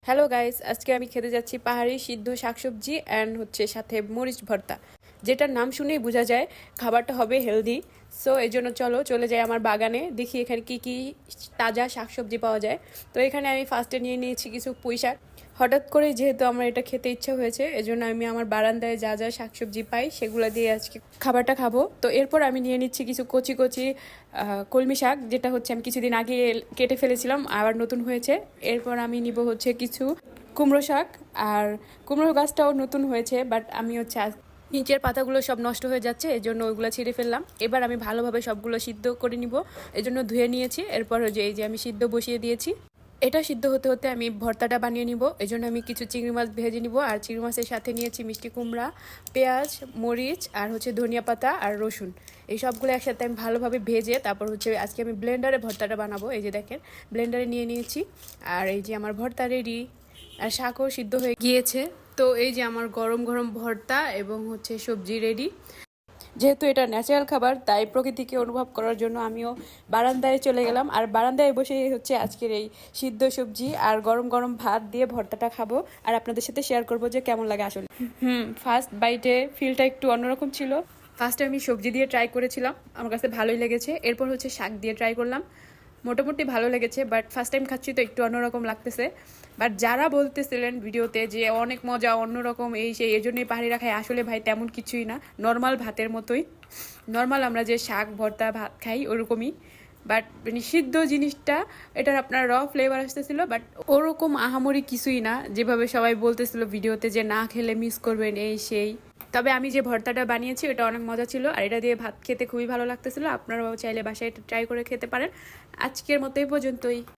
Hello guys, আজকে আমি খেতে যাচ্ছি পাহাড়ি সিদ্ধ শাকসবজি অ্যান্ড হচ্ছে সাথে মরিচ ভর্তা, যেটার নাম শুনেই বোঝা যায় খাবারটা হবে হেলদি। সো এই জন্য চলে যাই আমার বাগানে, দেখি এখানে কি কি তাজা শাকসবজি পাওয়া যায়। তো এখানে আমি ফার্স্টে নিয়ে নিয়েছি কিছু পুঁই শাক। হঠাৎ করে যেহেতু আমার এটা খেতে ইচ্ছা হয়েছে, এজন্য আমি আমার বারান্দায় যা যা শাকসবজি পাই সেগুলো দিয়ে আজকে খাবারটা খাবো। তো এরপর আমি নিয়ে নিচ্ছি কিছু কচি কচি কলমি শাক, যেটা হচ্ছে আমি কিছুদিন আগে কেটে ফেলেছিলাম, আবার নতুন হয়েছে। এরপর আমি নিব হচ্ছে কিছু কুমড়ো শাক, আর কুমড়ো গাছটাও নতুন হয়েছে, বাট আমি হচ্ছে নিচের পাতাগুলো সব নষ্ট হয়ে যাচ্ছে, এই জন্য ওইগুলো ছিঁড়ে ফেললাম। এবার আমি ভালোভাবে সবগুলো সিদ্ধ করে নিব, এই জন্য ধুয়ে নিয়েছি। এরপর এই যে আমি সিদ্ধ বসিয়ে দিয়েছি। এটা সিদ্ধ হতে হতে আমি ভর্তাটা বানিয়ে নিব, এই জন্য আমি কিছু চিংড়ি মাছ ভেজে নিব। আর চিংড়ি মাছের সাথে নিয়েছি মিষ্টি কুমড়া, পেঁয়াজ, মরিচ, আর হচ্ছে ধনিয়া পাতা আর রসুন। এই সবগুলো একসাথে আমি ভালোভাবে ভেজে তারপর হচ্ছে আজকে আমি ব্লেন্ডারে ভর্তাটা বানাবো। এই যে দেখেন, ব্লেন্ডারে নিয়ে নিয়েছি। আর এই যে আমার ভর্তা রেডি, আর শাকও সিদ্ধ হয়ে গিয়েছে। তো এই যে আমার গরম গরম ভর্তা এবং হচ্ছে সবজি রেডি। যেহেতু এটা ন্যাচারাল খাবার, তাই প্রকৃতিকে অনুভব করার জন্য আমিও বারান্দায় চলে গেলাম। আর বারান্দায় বসে হচ্ছে আজকের এই সিদ্ধ সবজি আর গরম গরম ভাত দিয়ে ভর্তাটা খাবো, আর আপনাদের সাথে শেয়ার করবো যে কেমন লাগে আসলে। ফার্স্ট বাইটে ফিলটা একটু অন্যরকম ছিল। ফার্স্টে আমি সবজি দিয়ে ট্রাই করেছিলাম, আমার কাছে ভালোই লেগেছে। এরপর হচ্ছে শাক দিয়ে ট্রাই করলাম, মোটামুটি ভালো লেগেছে। বাট ফার্স্ট টাইম খাচ্ছি তো একটু অন্যরকম লাগতেছে। বাট যারা বলতেছিলেন ভিডিওতে যে অনেক মজা, অন্যরকম, এই সেই, এই জন্যই পাহাড়িরা খাই, আসলে ভাই তেমন কিছুই না, নর্মাল ভাতের মতোই। নর্মাল আমরা যে শাক ভর্তা ভাত খাই ওরকমই। বাট মানে সিদ্ধ জিনিসটা, এটার আপনার ফ্লেভার আসতেছিল, বাট ওরকম আহামরি কিছুই না যেভাবে সবাই বলতেছিল ভিডিওতে যে না খেলে মিস করবেন এই সেই। তবে আমি যে ভর্তাটা বানিয়েছি ওটা অনেক মজা ছিল, আর এটা দিয়ে ভাত খেতে খুবই ভালো লাগতেছিল। আপনারাও চাইলে বাসায় এটা ট্রাই করে খেতে পারেন। আজকের মতো এই পর্যন্তই।